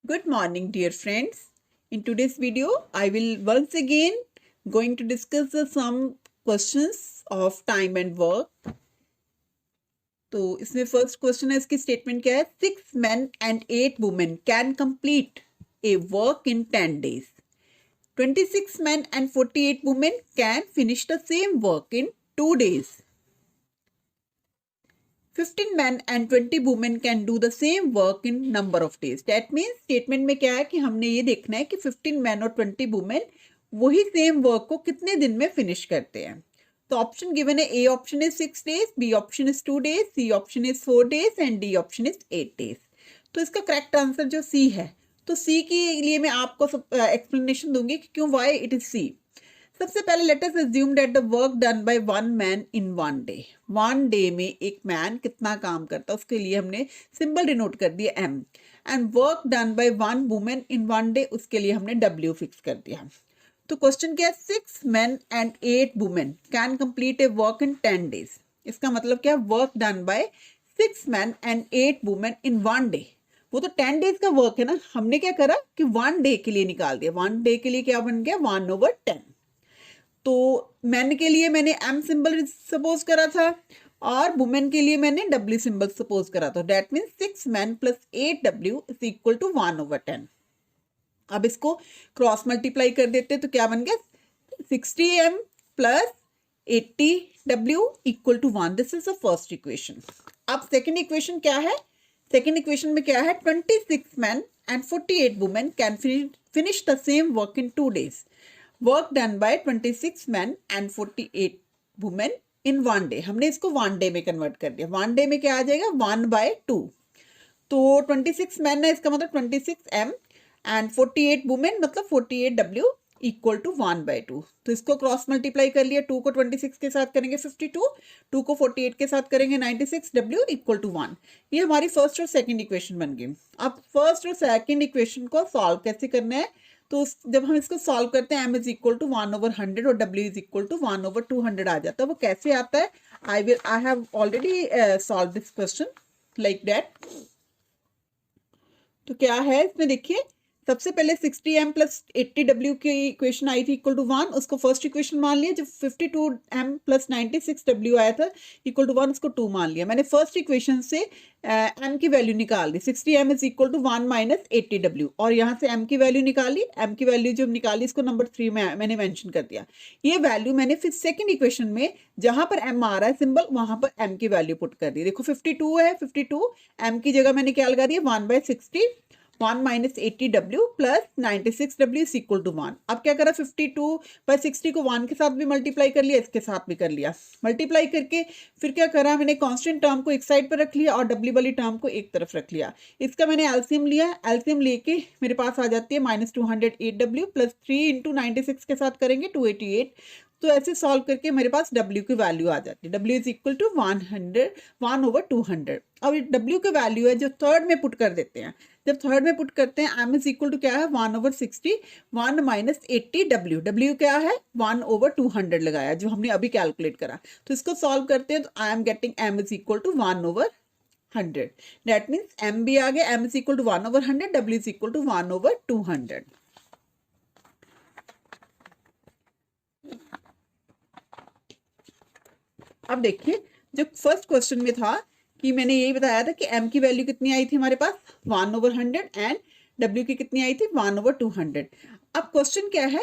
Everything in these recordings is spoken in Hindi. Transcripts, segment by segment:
Good morning, dear friends. In today's video, I will once again going to discuss some questions of time and work. तो इसमें फर्स्ट क्वेश्चन है, इसकी स्टेटमेंट क्या है? 6 men and 8 women can complete A work in 10 days. 26 men and 48 women can finish the same work in 2 days. 15 men and 20 women can do the same work in number of days. That means statement में क्या है कि हमने ये देखना है कि 15 men और 20 women वही सेम वर्क को कितने दिन में फिनिश करते हैं. तो ऑप्शन गिवन है. A option is 6 days, B option is 2 days, C option is 4 days and D option is 8 days. तो इसका करेक्ट आंसर जो सी है, तो सी के लिए मैं आपको एक्सप्लेनेशन दूंगी कि क्यों वाई इट इज सी. सबसे पहले let us assume that the work done by one man in 1 day. 1 day में एक मैन कितना काम करता है उसके लिए हमने सिंबल डिनोट कर दिया M. And work done by one women in 1 day, उसके लिए हमने डब्ल्यू फिक्स कर दिया. तो क्वेश्चन क्या है? 6 men and 8 women can complete A work in 10 days. इसका मतलब क्या? Work done bye 6 men and 8 women in 1 day. वो तो 10 days का वर्क है ना. हमने क्या करा कि 1 day के लिए निकाल दिया. 1 day के लिए क्या बन गया? 1/10. तो मैन के लिए मैंने एम सिंबल सपोज करा था और वुमेन के लिए मैंने डब्ल्यू सिंबल सपोज करा था. That mean 6 men + 8 W is equal to 1/10. अब इसको क्रॉस मल्टीप्लाई कर देते तो क्या बन गया? 60M + 80W equal to 1. This is the first equation. अब सेकेंड इक्वेशन क्या है? सेकेंड इक्वेशन में क्या है? 26 men and 48 women can finish the same work in 2 days. Work done bye 26 men and 48 women in 1 day. हमने इसको 1 day में कन्वर्ट कर दिया. 1 day में क्या आ जाएगा? 1/2. तो 26 men है, इसका मतलब 26M एंड 48 women मतलब 48W इक्वल टू 1/2. तो इसको क्रॉस मल्टीप्लाई कर लिया. 2 को 26 के साथ करेंगे 52, 2 को 48 के साथ करेंगे 96W इक्वल टू 1. ये हमारी फर्स्ट और सेकेंड इक्वेशन बन गई. अब फर्स्ट और सेकेंड इक्वेशन को सॉल्व कैसे करना है? तो जब हम इसको सॉल्व करते हैं m इज इक्वल टू 1/100 और w इज इक्वल टू 1/200 आ जाता है. वो कैसे आता है? I have already solve this question like that. तो क्या है इसमें? देखिए, सबसे पहले 60M + 80W की इक्वेशन आई थी इक्वल टू 1. उसको फर्स्ट इक्वेशन मान लिया. जब 52M + 96W आया था इक्वल टू 1, उसको 2 मान लिया. मैंने फर्स्ट इक्वेशन से m की वैल्यू निकाल दी. 60M is equal to 1 - 80W और यहाँ से m की वैल्यू निकाली. m की वैल्यू जब निकाली इसको नंबर 3 में मैंने मेंशन कर दिया. ये वैल्यू मैंने फिर सेकेंड इक्वेशन में जहां पर m आ रहा है सिंबल वहां पर m की वैल्यू पुट कर दी. देखो 52 है, 52 m की जगह मैंने क्या लगा दिया? 1/60. 1 - 80W + 96W is equal to 1. अब क्या करा? 52/60 को 1 के साथ भी मल्टीप्लाई कर लिया, इसके साथ भी कर लिया. मल्टीप्लाई करके फिर क्या करा? मैंने कांस्टेंट टर्म को एक साइड पर रख लिया और डब्ल्यू वाली टर्म को एक तरफ रख लिया. इसका मैंने एलसीएम लिया. एलसीएम लेके मेरे पास आ जाती है -208W + 3 × 96 के साथ करेंगे 288. तो ऐसे सॉल्व करके मेरे पास W की वैल्यू आ जाती है. W is equal to 1/200. अब W की वैल्यू है जो थर्ड में पुट कर देते हैं. जब थर्ड में पुट करते हैं m इज इक्वल टू क्या है? 1/60. 1 - 80W. W क्या है? 1/200 लगाया जो हमने अभी कैलकुलेट करा. तो इसको सॉल्व करते हैं तो I am getting m is equal to 1/100. That means m भी आ गया. m is equal to 1/100. W is equal to 1/200. अब देखिए, जो फर्स्ट क्वेश्चन में था कि मैंने यही बताया था कि m की वैल्यू कितनी आई थी हमारे पास? 1/100 एंड w की कितनी आई थी? 1/200. अब क्वेश्चन क्या है?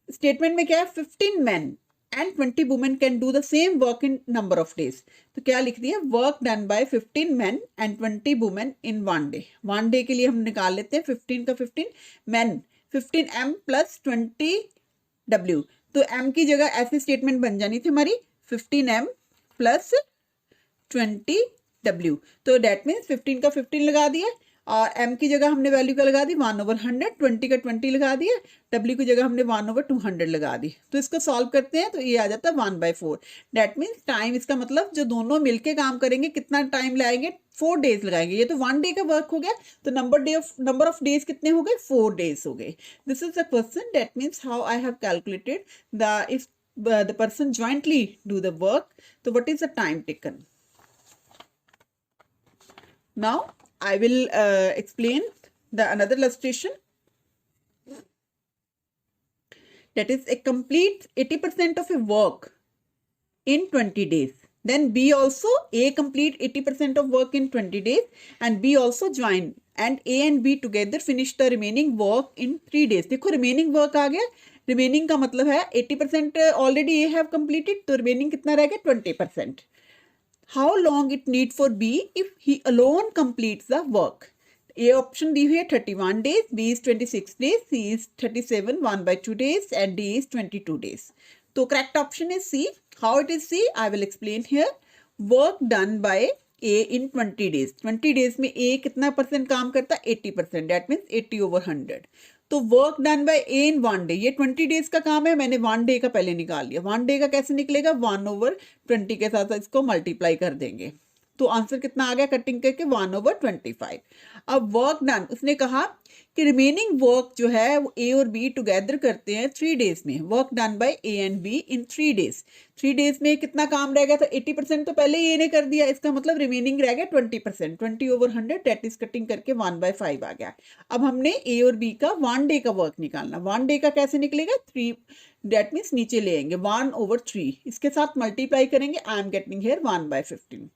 स्टेटमेंट में क्या है? 15 men and 20 women can do the same work in number of days. तो क्या लिख दिया? Work done bye 15 men and 20 women in 1 day. 1 day के लिए हम निकाल लेते हैं 15 का 15 men 15M + 20W. तो m की जगह ऐसी स्टेटमेंट बन जानी थी हमारी 15M + 20W. तो डेट मीन्स 15 का 15 लगा दिया और m की जगह हमने वैल्यू का लगा दी 1/100. 20 का 20 लगा दिया. w की जगह हमने 1/200 लगा दी. तो इसको सॉल्व करते हैं तो ये आ जाता है 1/4. डेट मीन्स टाइम, इसका मतलब जो दोनों मिलके काम करेंगे कितना टाइम लगाएंगे? 4 days लगाएंगे. ये तो 1 day का वर्क हो गया. तो नंबर ऑफ डेज कितने हो गए? 4 days हो गए. This is the question. That means how I have calculated if the person jointly do the work. So what is the time taken? Now I will explain The another illustration, that is a complete 80% of a work in 20 days. Then B also, A complete 80% of work in 20 days and B also join and A and B together finish the remaining work in 3 days. देखो remaining work आ गया, remaining का मतलब है 80% already A have completed, तो remaining कितना रह गया 20%. How long it need for B if he alone completes the work? A option दी हुई है 31 days, B is 26 days, C is 37, 1/2 days and D is 22 days. तो correct option is C. How it is C? I will explain here. Work done by A in 20 days. 20 days में A कितना परसेंट काम करता है 80%. That means 80/100. तो वर्क डन बाय ए इन 1 डे, ये 20 डेज का काम है, मैंने 1 डे का पहले निकाल लिया. 1 डे का कैसे निकलेगा, 1/20 के साथ इसको मल्टीप्लाई कर देंगे. तो आंसर कितना आ गया कटिंग करके 1/25. अब वर्क डन, उसने कहा कि रिमेनिंग वर्क जो है वो ए और बी टुगेदर करते हैं 3 डेज में. Work done bye A and be in 3 days. 3 days में कितना काम रह गया था, 80% तो पहले ए ने कर दिया, इसका मतलब रिमेनिंग रह गया 20%. 20/100 डेट इज कटिंग करके 1/5 आ गया. अब हमने ए और बी का 1 डे का वर्क निकालना. 1 डे का कैसे निकलेगा, 3, डेट मीन्स नीचे ले आएंगे 1/3, इसके साथ मल्टीप्लाई करेंगे. I am getting here 1/15.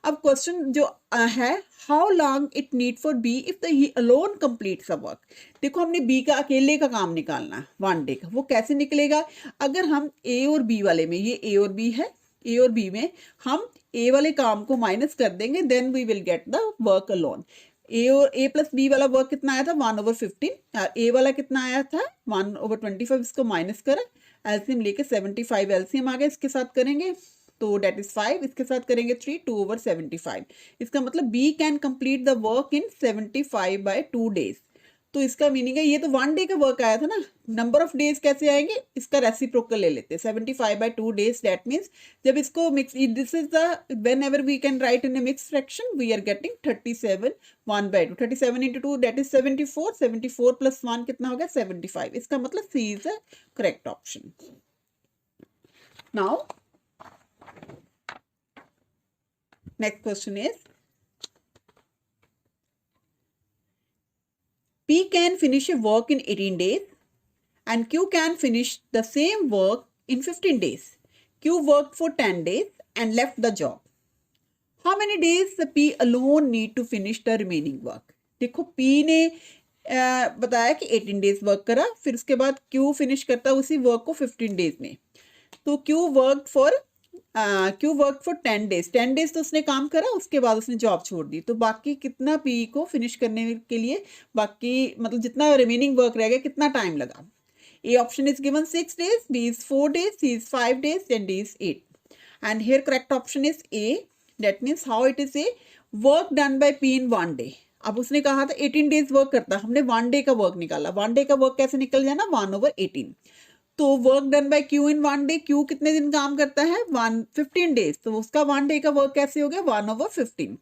अब क्वेश्चन जो है, how long it need for B if the he alone completes a work. देखो हमने बी का अकेले का काम निकालना है 1 डे का. वो कैसे निकलेगा, अगर हम ए और बी वाले में, ये ए और बी है, ए और बी में हम ए वाले काम को माइनस कर देंगे, then we will get the work alone. A और ए प्लस बी वाला वर्क कितना आया था 1/15, ए वाला कितना आया था 1/25, इसको माइनस करा, एलसीएम लेके 75 एलसीएम आ गया, इसके साथ करेंगे तो डेट इज 5, इसके साथ करेंगे 3, 2/75. इसका मतलब B can complete the work in 75/2 days. तो इसका मीनिंग है, ये तो 1 डे का वर्क आया था ना, नंबर ऑफ डेज कैसे आएंगे, इसका रेसिप्रोकल ले लेते हैं 75/2 डेज. दैट मीन्स जब इसको mix, this is the whenever we can write in a mix fraction, we are getting 37 1/2. 37 into 2 that is 74. 74 + 1 कितना हो गया 75. इसका मतलब C is the correct option. Now next question is, P can finish a work in 18 days and Q can finish the same work in 15 days. Q worked for 10 days and left the job. How many days the P alone need to finish the remaining work? देखो P ने बताया कि 18 डेज वर्क करा, फिर उसके बाद Q फिनिश करता उसी वर्क को 15 डेज में. तो Q work for 10 days. 10 days तो उसने काम करा, उसके बाद उसने जॉब छोड़ दी. तो बाकी कितना पी को फिनिश करने के लिए, बाकी मतलब जितना रिमेनिंग वर्क रह गया, कितना टाइम लगा. A option is given 6 days, B is 4 days, C is 5 days and D is 8. And here correct option is A. That means how it is A, work done by P in 1 day. अब उसने कहा था 18 डेज वर्क करता, हमने 1 डे का वर्क निकाला. 1 डे का वर्क कैसे निकल जाना 1/18. तो work done bye Q in 1 day, Q कितने दिन काम करता है 15 डेज, तो उसका 1 डे का वर्क कैसे हो गया 1/15.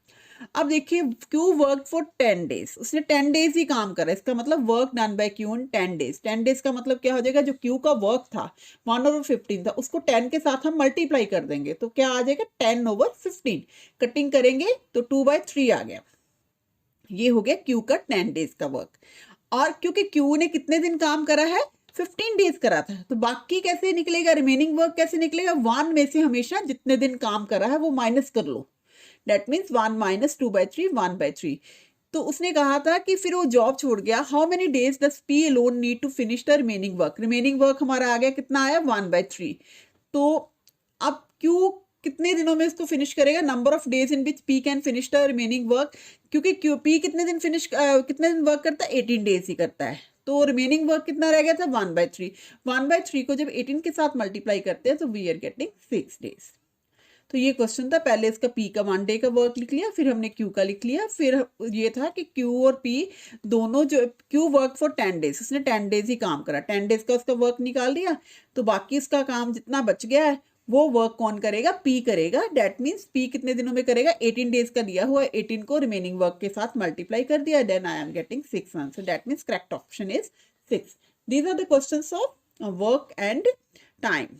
अब देखिए क्यू वर्क फॉर 10 डेज, उसने 10 डेज ही काम करा, इसका मतलब work done bye Q in 10 days. 10 days का मतलब क्या हो जाएगा, जो क्यू का वर्क था 1/15 था, उसको 10 के साथ हम मल्टीप्लाई कर देंगे, तो क्या आ जाएगा 10/15. कटिंग करेंगे तो 2/3 आ गया. ये हो गया क्यू का 10 डेज का वर्क. और क्योंकि क्यू ने कितने दिन काम करा है 15 डेज करा था, तो बाकी कैसे निकलेगा, रिमेनिंग वर्क कैसे निकलेगा, 1 में से हमेशा जितने दिन काम करा है वो माइनस कर लो. That means 1 - 2/3 1/3. तो उसने कहा था कि फिर वो जॉब छोड़ गया. How many days does P alone need to finish the remaining work. Remaining work हमारा आ गया, कितना आया 1/3. तो अब क्यू कितने दिनों में इसको फिनिश करेगा, number of days in which P can finish the remaining work. क्योंकि क्यू पी कितने दिन वर्क करता है 18 डेज ही करता है, तो रिमेनिंग वर्क कितना रह गया था 1/3. 1/3 को जब 18 के साथ मल्टीप्लाई करते हैं तो वी आर गेटिंग 6 डेज. तो ये क्वेश्चन था, पहले इसका पी का 1 डे का वर्क लिख लिया, फिर हमने क्यू का लिख लिया. फिर ये था कि क्यू और पी दोनों, जो क्यू वर्क फॉर 10 डेज, उसने 10 डेज ही काम करा, 10 डेज का उसका वर्क निकाल दिया. तो बाकी उसका काम जितना बच गया है वो वर्क कौन करेगा, पी करेगा. डेट मीन्स पी कितने दिनों में करेगा, 18 डेज का दिया हुआ, 18 को रिमेनिंग वर्क के साथ मल्टीप्लाई कर दिया. Then I am getting 6 answer. That means correct option is 6. These are the questions of work and time.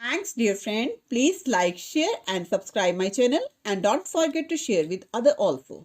Thanks dear friend. Please like, share and subscribe my channel and don't forget to share with other also.